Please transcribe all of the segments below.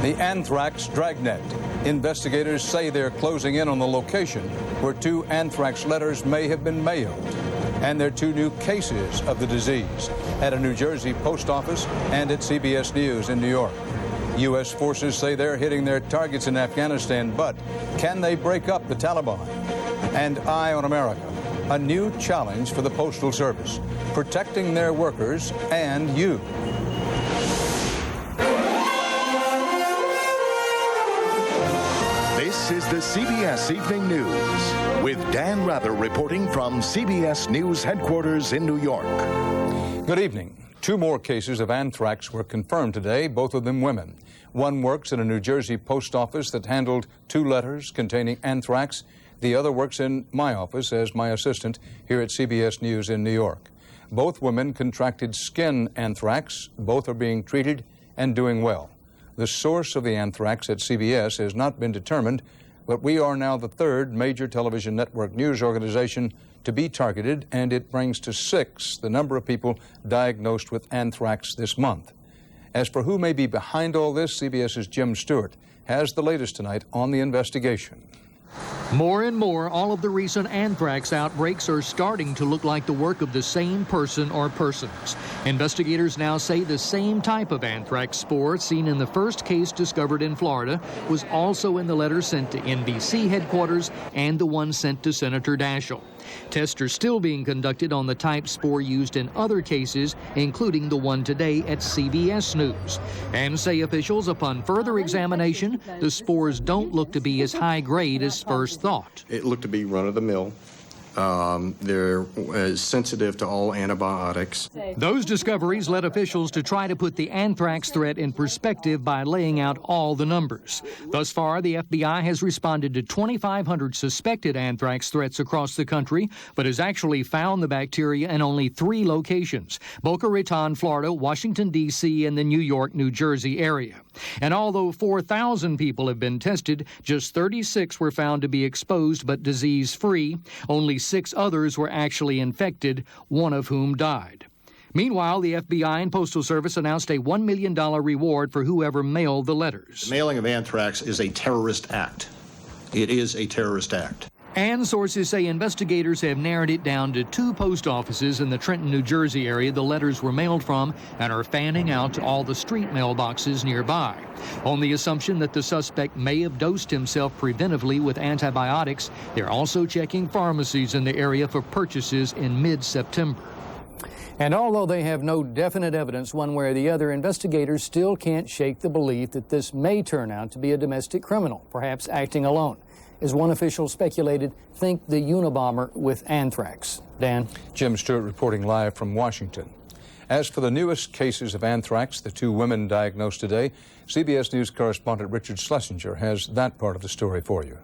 The Anthrax dragnet. Investigators say they're closing in on the location where 2 anthrax letters may have been mailed. And there are 2 new cases of the disease at a New Jersey post office and at CBS News in New York. U.S. forces say they're hitting their targets in Afghanistan, but can they break up the Taliban? And Eye on America, a new challenge for the Postal Service, protecting their workers and you. This is the CBS Evening News with Dan Rather reporting from CBS News headquarters in New York. Good evening. 2 more cases of anthrax were confirmed today, both of them women. One works in a New Jersey post office that handled 2 letters containing anthrax. The other works in my office as my assistant here at CBS News in New York. Both women contracted skin anthrax. Both are being treated and doing well. The source of the anthrax at CBS has not been determined, but we are now the 3rd major television network news organization to be targeted, and it brings to 6 the number of people diagnosed with anthrax this month. As for who may be behind all this, CBS's Jim Stewart has the latest tonight on the investigation. More and more, all of the recent anthrax outbreaks are starting to look like the work of the same person or persons. Investigators now say the same type of anthrax spore seen in the first case discovered in Florida was also in the letter sent to NBC headquarters and the one sent to Senator Daschle. Tests are still being conducted on the type spore used in other cases, including the one today at CBS News. And say officials, upon further examination, the spores don't look to be as high grade as first thought. It looked to be run-of-the-mill. They're sensitive to all antibiotics. Those discoveries led officials to try to put the anthrax threat in perspective by laying out all the numbers. Thus far, the FBI has responded to 2,500 suspected anthrax threats across the country, but has actually found the bacteria in only 3 locations: Boca Raton, Florida, Washington, D.C., and the New York, New Jersey area. And although 4,000 people have been tested, just 36 were found to be exposed but disease-free. Only 6 others were actually infected, one of whom died. Meanwhile, the FBI and Postal Service announced a $1 million reward for whoever mailed the letters. The mailing of anthrax is a terrorist act. It is a terrorist act. And sources say investigators have narrowed it down to 2 post offices in the Trenton, New Jersey area the letters were mailed from and are fanning out to all the street mailboxes nearby. On the assumption that the suspect may have dosed himself preventively with antibiotics, they're also checking pharmacies in the area for purchases in mid-September. And although they have no definite evidence one way or the other, investigators still can't shake the belief that this may turn out to be a domestic criminal, perhaps acting alone. As one official speculated, think the Unabomber with anthrax. Dan? Jim Stewart reporting live from Washington. As for the newest cases of anthrax, the 2 women diagnosed today, CBS News correspondent Richard Schlesinger has that part of the story for you.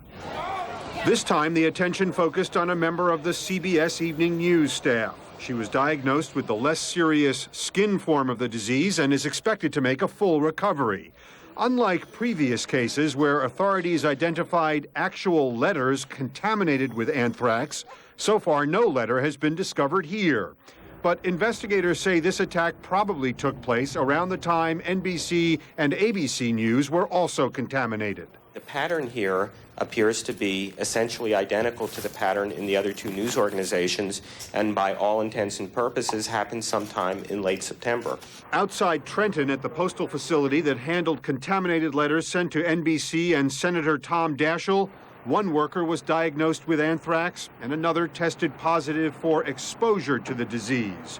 This time, the attention focused on a member of the CBS Evening News staff. She was diagnosed with the less serious skin form of the disease and is expected to make a full recovery. Unlike previous cases where authorities identified actual letters contaminated with anthrax, so far no letter has been discovered here. But investigators say this attack probably took place around the time NBC and ABC News were also contaminated. The pattern here appears to be essentially identical to the pattern in the other 2 news organizations, and by all intents and purposes happened sometime in late September. Outside Trenton at the postal facility that handled contaminated letters sent to NBC and Senator Tom Daschle, one worker was diagnosed with anthrax and another tested positive for exposure to the disease.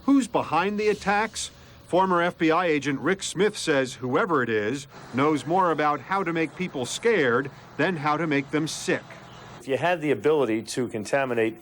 Who's behind the attacks? Former FBI agent Rick Smith says whoever it is knows more about how to make people scared than how to make them sick. If you had the ability to contaminate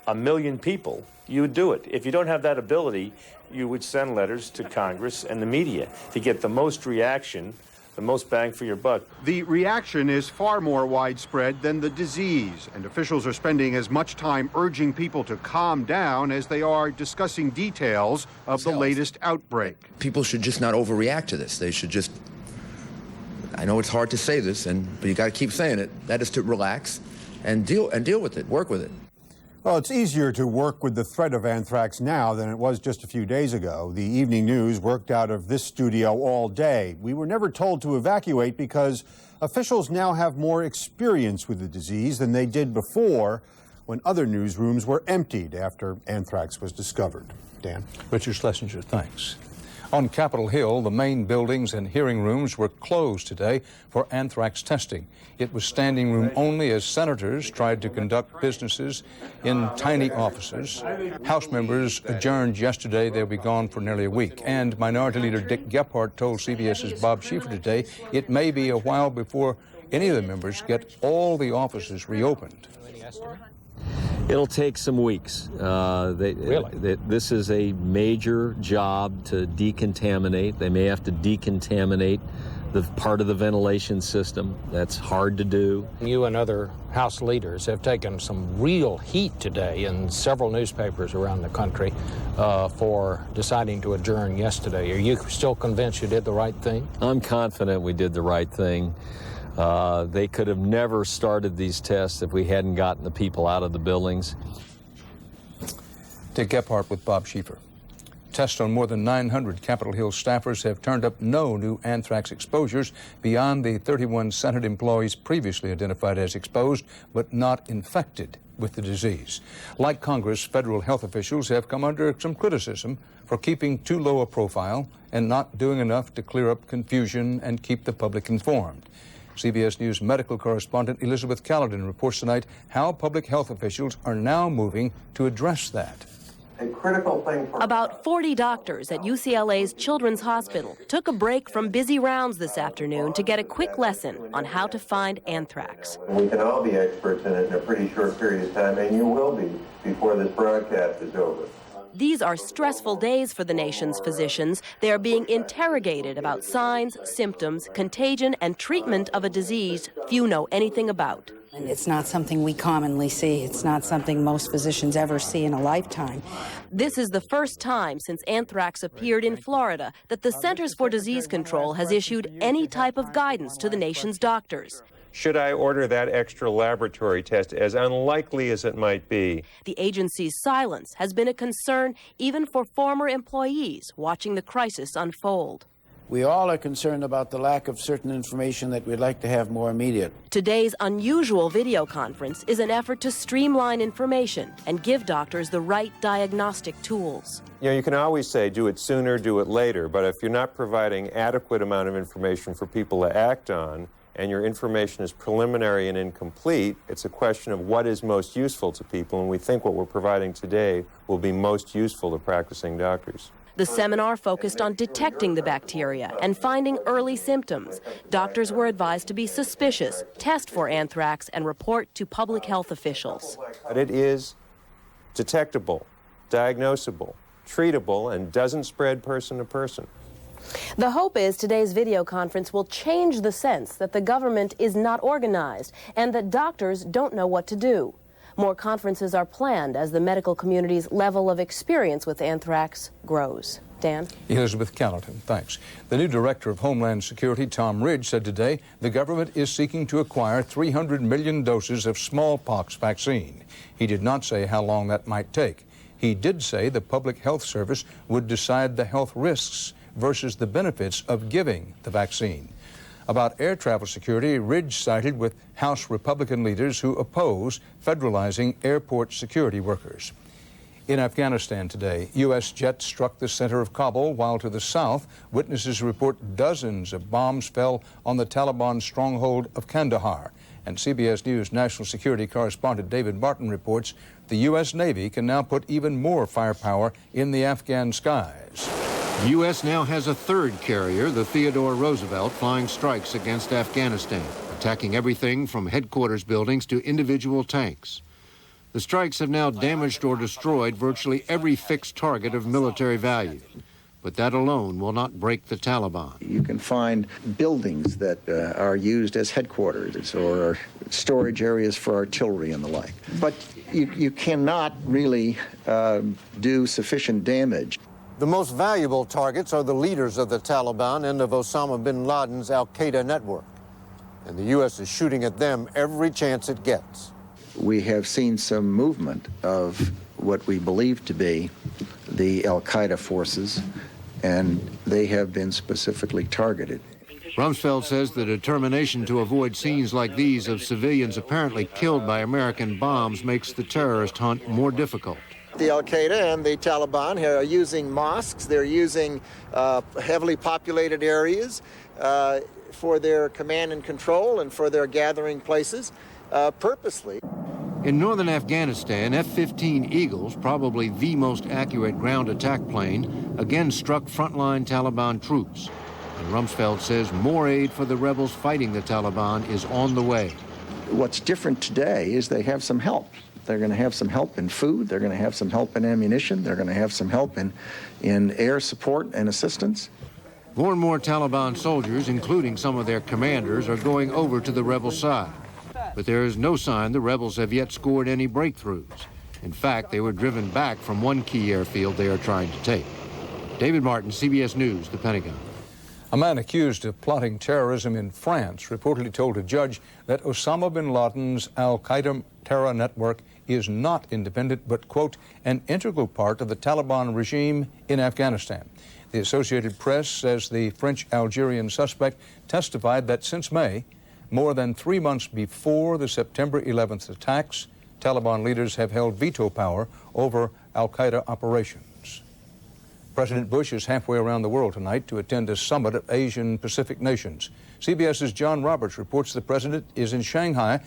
1 million people, you would do it. If you don't have that ability, you would send letters to Congress and the media to get the most reaction, the most bang for your buck. The reaction is far more widespread than the disease, and officials are spending as much time urging people to calm down as they are discussing details of the latest outbreak. People should just not overreact to this. They should just, I know it's hard to say this, but you got to keep saying it, that is to relax and deal with it, work with it. Well, it's easier to work with the threat of anthrax now than it was just a few days ago. The evening news worked out of this studio all day. We were never told to evacuate because officials now have more experience with the disease than they did before when other newsrooms were emptied after anthrax was discovered. Dan? Richard Schlesinger, thanks. On Capitol Hill, the main buildings and hearing rooms were closed today for anthrax testing. It was standing room only as senators tried to conduct businesses in tiny offices. House members adjourned yesterday. They'll be gone for nearly a week. And Minority Leader Dick Gephardt told CBS's Bob Schieffer today it may be a while before any of the members get all the offices reopened. It'll take some weeks. This is a major job to decontaminate. They may have to decontaminate the part of the ventilation system. That's hard to do. You and other House leaders have taken some real heat today in several newspapers around the country for deciding to adjourn yesterday. Are you still convinced you did the right thing? I'm confident we did the right thing. They could have never started these tests if we hadn't gotten the people out of the buildings. Dick Gephardt with Bob Schieffer. Tests on more than 900 Capitol Hill staffers have turned up no new anthrax exposures beyond the 31 Senate employees previously identified as exposed but not infected with the disease. Like Congress, federal health officials have come under some criticism for keeping too low a profile and not doing enough to clear up confusion and keep the public informed. CBS News medical correspondent Elizabeth Caledon reports tonight how public health officials are now moving to address that. A critical thing for about 40 doctors at UCLA's Children's Hospital took a break from busy rounds this afternoon to get a quick lesson on how to find anthrax. We can all be experts in it in a pretty short period of time, and you will be before this broadcast is over. These are stressful days for the nation's physicians. They are being interrogated about signs, symptoms, contagion, and treatment of a disease few know anything about. And it's not something we commonly see. It's not something most physicians ever see in a lifetime. This is the first time since anthrax appeared in Florida that the Centers for Disease Control has issued any type of guidance to the nation's doctors. Should I order that extra laboratory test, as unlikely as it might be? The agency's silence has been a concern even for former employees watching the crisis unfold. We all are concerned about the lack of certain information that we'd like to have more immediate. Today's unusual video conference is an effort to streamline information and give doctors the right diagnostic tools. You know, you can always say, do it sooner, do it later, but if you're not providing adequate amount of information for people to act on, and your information is preliminary and incomplete, it's a question of what is most useful to people, and we think what we're providing today will be most useful to practicing doctors. The seminar focused on detecting the bacteria and finding early symptoms. Doctors were advised to be suspicious, test for anthrax, and report to public health officials. But it is detectable, diagnosable, treatable, and doesn't spread person to person. The hope is today's video conference will change the sense that the government is not organized and that doctors don't know what to do. More conferences are planned as the medical community's level of experience with anthrax grows. Dan? Elizabeth Caledon, thanks. The new director of Homeland Security, Tom Ridge, said today the government is seeking to acquire 300 million doses of smallpox vaccine. He did not say how long that might take. He did say the Public Health Service would decide the health risks versus the benefits of giving the vaccine. About air travel security, Ridge sided with House Republican leaders who oppose federalizing airport security workers. In Afghanistan today, U.S. jets struck the center of Kabul, while to the south, witnesses report dozens of bombs fell on the Taliban stronghold of Kandahar. And CBS News national security correspondent David Martin reports the U.S. Navy can now put even more firepower in the Afghan skies. The U.S. now has a third carrier, the Theodore Roosevelt, flying strikes against Afghanistan, attacking everything from headquarters buildings to individual tanks. The strikes have now damaged or destroyed virtually every fixed target of military value. But that alone will not break the Taliban. You can find buildings that are used as headquarters or storage areas for artillery and the like. But you cannot really do sufficient damage. The most valuable targets are the leaders of the Taliban and of Osama bin Laden's Al-Qaeda network. And the U.S. is shooting at them every chance it gets. we have seen some movement of what we believe to be the Al-Qaeda forces, and they have been specifically targeted. Rumsfeld says the determination to avoid scenes like these of civilians apparently killed by American bombs makes the terrorist hunt more difficult. The Al-Qaeda and the Taliban are using mosques, they're using heavily populated areas for their command and control and for their gathering places purposely. In northern Afghanistan, F-15 Eagles, probably the most accurate ground attack plane, again struck frontline Taliban troops. And Rumsfeld says more aid for the rebels fighting the Taliban is on the way. What's different today is they have some help. They're going to have some help in food, they're going to have some help in ammunition, they're going to have some help in air support and assistance. More and more Taliban soldiers, including some of their commanders, are going over to the rebel side. But there is no sign the rebels have yet scored any breakthroughs. In fact, they were driven back from one key airfield they are trying to take. David Martin, CBS News, the Pentagon. A man accused of plotting terrorism in France reportedly told a judge that Osama bin Laden's Al-Qaeda terror network is not independent, but, quote, an integral part of the Taliban regime in Afghanistan. The Associated Press says the French-Algerian suspect testified that since May, more than 3 months before the September 11th attacks, Taliban leaders have held veto power over Al-Qaeda operations. President Bush is halfway around the world tonight to attend a summit of Asian-Pacific nations. CBS's John Roberts reports the president is in Shanghai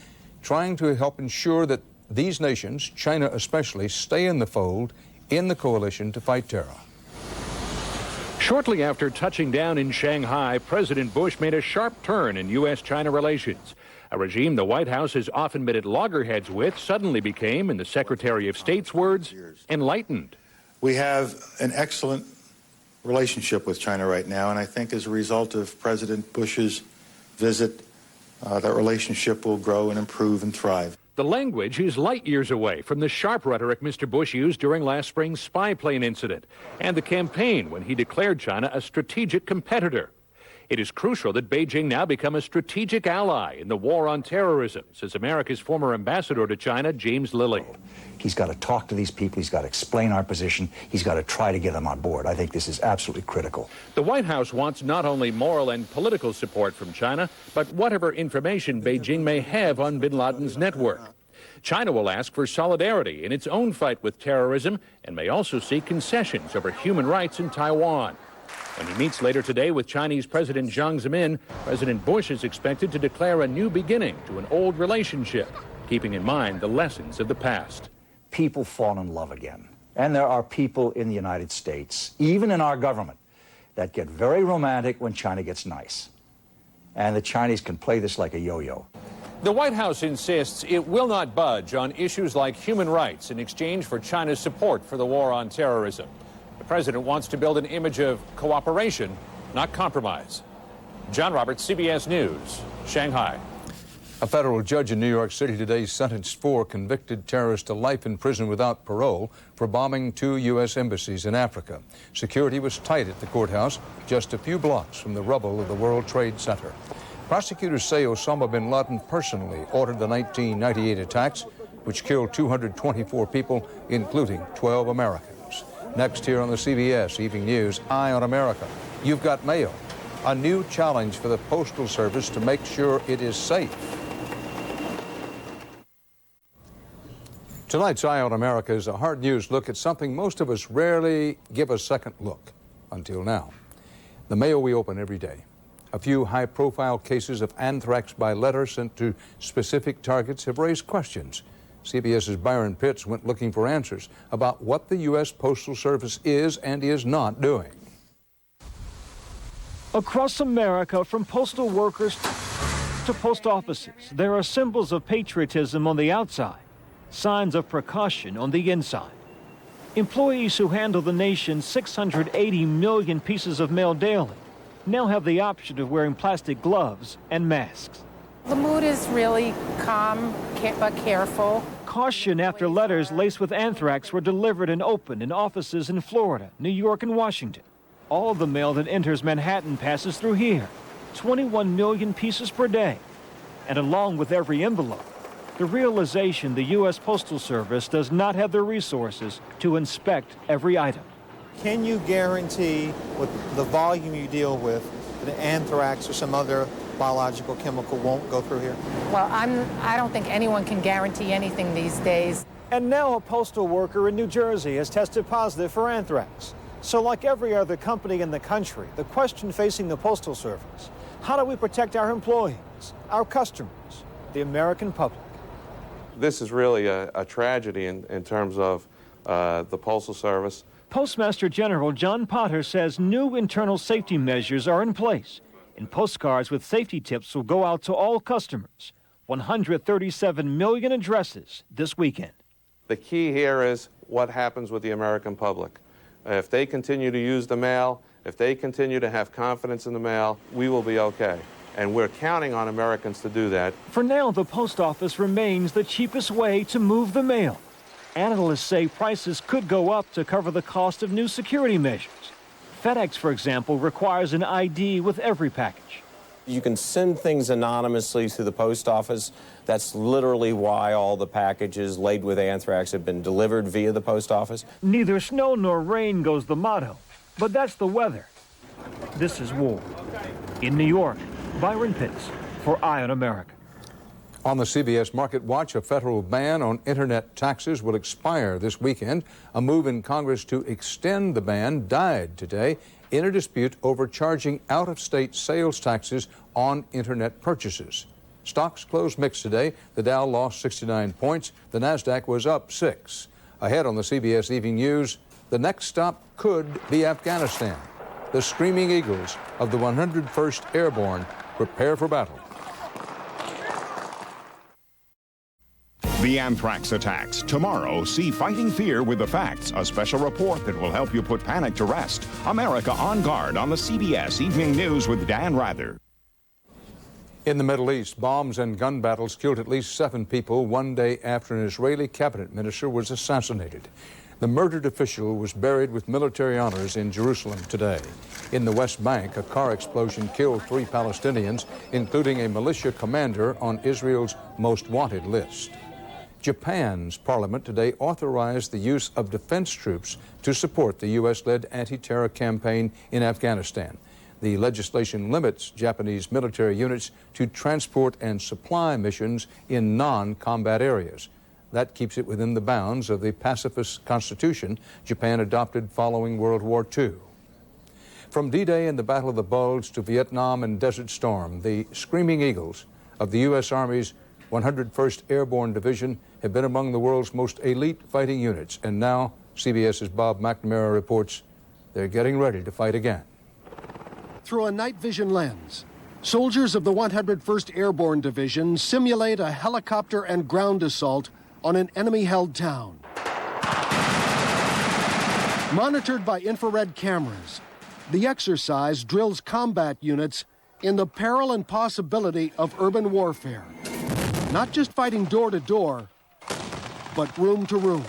trying to help ensure that these nations, China especially, stay in the fold in the coalition to fight terror. Shortly after touching down in Shanghai, President Bush made a sharp turn in U.S.-China relations. A regime the White House has often been at loggerheads with suddenly became, in the Secretary of State's words, enlightened. We have an excellent relationship with China right now, and I think as a result of President Bush's visit, that relationship will grow and improve and thrive. The language is light years away from the sharp rhetoric Mr. Bush used during last spring's spy plane incident and the campaign when he declared China a strategic competitor. It is crucial that Beijing now become a strategic ally in the war on terrorism, says America's former ambassador to China, James Lilly. He's got to talk to these people. He's got to explain our position. He's got to try to get them on board. I think this is absolutely critical. The White House wants not only moral and political support from China, but whatever information Beijing may have on bin Laden's network. China will ask for solidarity in its own fight with terrorism and may also seek concessions over human rights in Taiwan. When he meets later today with Chinese President Jiang Zemin, President Bush is expected to declare a new beginning to an old relationship, keeping in mind the lessons of the past. People fall in love again. And there are people in the United States, even in our government, that get very romantic when China gets nice. And the Chinese can play this like a yo-yo. The White House insists it will not budge on issues like human rights in exchange for China's support for the war on terrorism. The president wants to build an image of cooperation, not compromise. John Roberts, CBS News, Shanghai. A federal judge in New York City today sentenced 4 convicted terrorists to life in prison without parole for bombing 2 U.S. embassies in Africa. Security was tight at the courthouse, just a few blocks from the rubble of the World Trade Center. Prosecutors say Osama bin Laden personally ordered the 1998 attacks, which killed 224 people, including 12 Americans. Next here on the CBS Evening News, Eye on America. You've got mail, a new challenge for the Postal Service to make sure it is safe. Tonight's Eye on America is a hard news look at something most of us rarely give a second look until now. The mail we open every day. A few high-profile cases of anthrax by letter sent to specific targets have raised questions. CBS's Byron Pitts went looking for answers about what the U.S. Postal Service is and is not doing. Across America, from postal workers to post offices, there are symbols of patriotism on the outside, signs of precaution on the inside. Employees who handle the nation's 680 million pieces of mail daily now have the option of wearing plastic gloves and masks. The mood is really calm but careful. Caution after letters laced with anthrax were delivered and opened in offices in Florida, New York, and Washington. All of the mail that enters Manhattan passes through here, 21 million pieces per day. And along with every envelope, the realization the U.S. Postal Service does not have the resources to inspect every item. Can you guarantee, with the volume you deal with, that anthrax or some other biological chemical won't go through here? Well, I don't think anyone can guarantee anything these days. And now a postal worker in New Jersey has tested positive for anthrax. So like every other company in the country, the question facing the Postal Service, how do we protect our employees, our customers, the American public? This is really a tragedy in terms of the Postal Service. Postmaster General John Potter says new internal safety measures are in place, and postcards with safety tips will go out to all customers. 137 million addresses this weekend. The key here is what happens with the American public. If they continue to use the mail, if they continue to have confidence in the mail, we will be okay. And we're counting on Americans to do that. For now, the post office remains the cheapest way to move the mail. Analysts say prices could go up to cover the cost of new security measures. FedEx, for example, requires an ID with every package. You can send things anonymously to the post office. That's literally why all the packages laden with anthrax have been delivered via the post office. Neither snow nor rain goes the motto, but that's the weather. This is war. In New York, Byron Pitts for Eye on America. On the CBS Market Watch, a federal ban on internet taxes will expire this weekend. A move in Congress to extend the ban died today in a dispute over charging out-of-state sales taxes on internet purchases. Stocks closed mixed today. The Dow lost 69 points. The Nasdaq was up 6. Ahead on the CBS Evening News, the next stop could be Afghanistan. The Screaming Eagles of the 101st Airborne prepare for battle. The anthrax attacks. Tomorrow, see Fighting Fear with the Facts, a special report that will help you put panic to rest. America on Guard on the CBS Evening News with Dan Rather. In the Middle East, bombs and gun battles killed at least 7 people one day after an Israeli cabinet minister was assassinated. The murdered official was buried with military honors in Jerusalem today. In the West Bank, a car explosion killed 3 Palestinians, including a militia commander on Israel's most wanted list. Japan's parliament today authorized the use of defense troops to support the U.S.-led anti-terror campaign in Afghanistan. The legislation limits Japanese military units to transport and supply missions in non-combat areas. That keeps it within the bounds of the pacifist constitution Japan adopted following World War II. From D-Day and the Battle of the Bulge to Vietnam and Desert Storm, the Screaming Eagles of the U.S. Army's 101st Airborne Division have been among the world's most elite fighting units. And now, CBS's Bob McNamara reports they're getting ready to fight again. Through a night vision lens, soldiers of the 101st Airborne Division simulate a helicopter and ground assault on an enemy-held town. Monitored by infrared cameras, the exercise drills combat units in the peril and possibility of urban warfare. Not just fighting door to door, but room to room.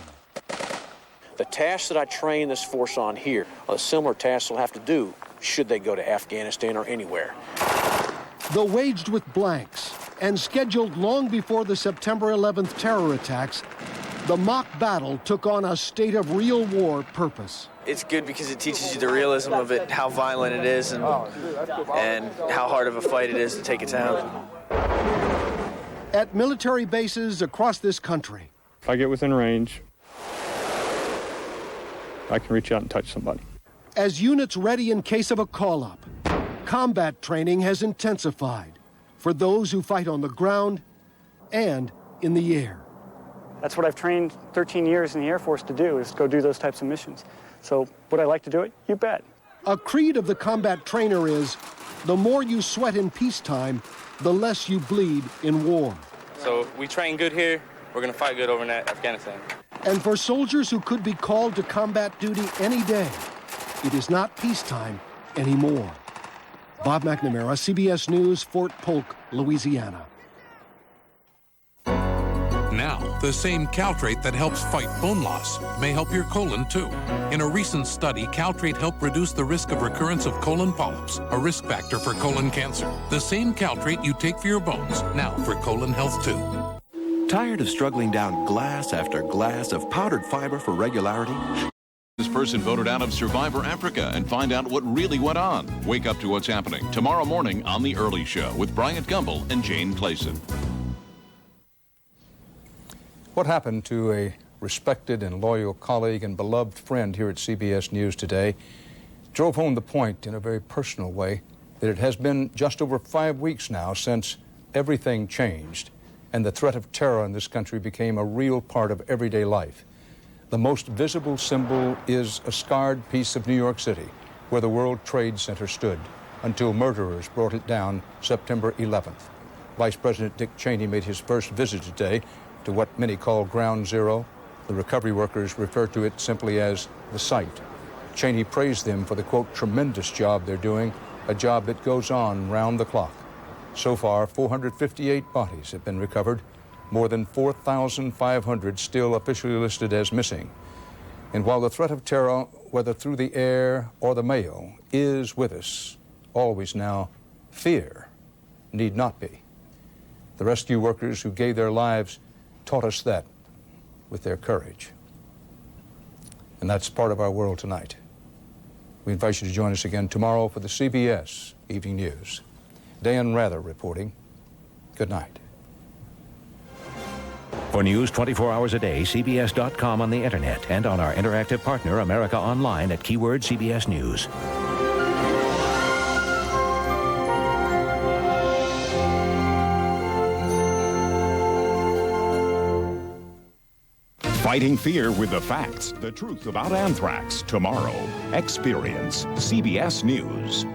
The tasks that I train this force on here are similar tasks they'll have to do should they go to Afghanistan or anywhere. Though waged with blanks and scheduled long before the September 11th terror attacks, the mock battle took on a state of real war purpose. It's good because it teaches you the realism of it, how violent it is, and how hard of a fight it is to take a town. At military bases across this country, if I get within range, I can reach out and touch somebody. As units ready in case of a call-up, combat training has intensified for those who fight on the ground and in the air. That's what I've trained 13 years in the Air Force to do, is go do those types of missions. So would I like to do it? You bet. A creed of the combat trainer is, the more you sweat in peacetime, the less you bleed in war. So if we train good here, we're going to fight good over in Afghanistan. And for soldiers who could be called to combat duty any day, it is not peacetime anymore. Bob McNamara, CBS News, Fort Polk, Louisiana. Now, the same Caltrate that helps fight bone loss may help your colon too. In a recent study, Caltrate helped reduce the risk of recurrence of colon polyps, a risk factor for colon cancer. The same Caltrate you take for your bones, now for colon health too. Tired of struggling down glass after glass of powdered fiber for regularity? This person voted out of Survivor Africa and find out what really went on. Wake up to what's happening tomorrow morning on The Early Show with Bryant Gumbel and Jane Clayson. What happened to a respected and loyal colleague and beloved friend here at CBS News today drove home the point in a very personal way that it has been just over 5 weeks now since everything changed and the threat of terror in this country became a real part of everyday life. The most visible symbol is a scarred piece of New York City where the World Trade Center stood until murderers brought it down September 11th. Vice President Dick Cheney made his first visit today to what many call Ground Zero. The recovery workers refer to it simply as the site. Cheney praised them for the, quote, tremendous job they're doing, a job that goes on round the clock. So far, 458 bodies have been recovered, more than 4,500 still officially listed as missing. And while the threat of terror, whether through the air or the mail, is with us, always now, fear need not be. The rescue workers who gave their lives taught us that with their courage. And that's part of our world tonight. We invite you to join us again tomorrow for the CBS Evening News. Dan Rather reporting. Good night. For news 24 hours a day, CBS.com on the internet and on our interactive partner, America Online, at keyword CBS News. Fighting fear with the facts, the truth about anthrax, tomorrow. Experience CBS News.